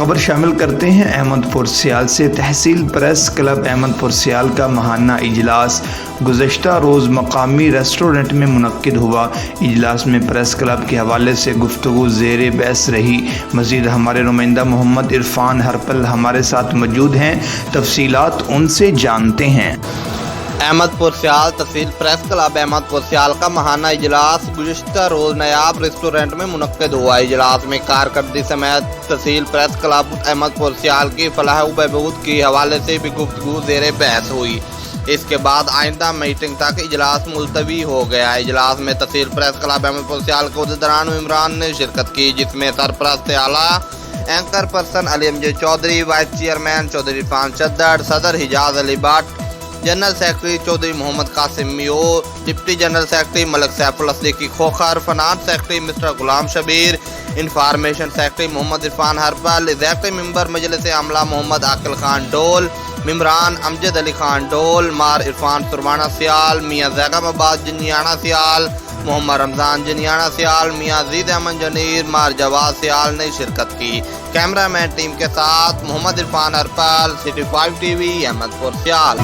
خبر شامل کرتے ہیں احمد پور سیال سے۔ تحصیل پریس کلب احمد پور سیال کا ماہانہ اجلاس گزشتہ روز مقامی ریسٹورنٹ میں منعقد ہوا۔ اجلاس میں پریس کلب کے حوالے سے گفتگو زیر بحث رہی۔ مزید ہمارے نمائندہ محمد عرفان ہرپل ہمارے ساتھ موجود ہیں، تفصیلات ان سے جانتے ہیں۔ احمد پور سیال تحصیل پریس کلب احمد پور سیال کا ماہانہ اجلاس گزشتہ روز نیاب ریسٹورنٹ میں منعقد ہوا۔ اجلاس میں کارکردگی سمیت تحصیل پریس کلب احمد پور سیال کی فلاح و بہبود کے حوالے سے بھی گفتگو زیر بحث ہوئی۔ اس کے بعد آئندہ میٹنگ تک اجلاس ملتوی ہو گیا۔ اجلاس میں تحصیل پریس کلب احمد پور سیال کے عہدیداران و ممبران نے شرکت کی، جس میں سرپرست اعلیٰ anchor person Ali Amjad Chaudhry, vice chairman Chaudhry Irfan Chadar, صدر Hijaz Ali Butt, general secretary Chaudhry Muhammad Qasim Meo, deputy general secretary Malik Saif al-Siddiqui Khokhar, finance secretary mister Ghulam Shabbir, information secretary Muhammad Irfan Harpal, executive member مجلس عاملہ محمد عاقل خان ڈول، ممبران امجد علی خان ڈول، مار عرفان سروانا سیال، میاں زیغم عباس جنیانہ سیال، محمد رمضان جنیانہ سیال، میاں عزیز احمد جنیر، مار جواز سیال نے شرکت کی۔ کیمرہ مین ٹیم کے ساتھ محمد عرفان ہرپل، City 5 TV، احمد پور سیال۔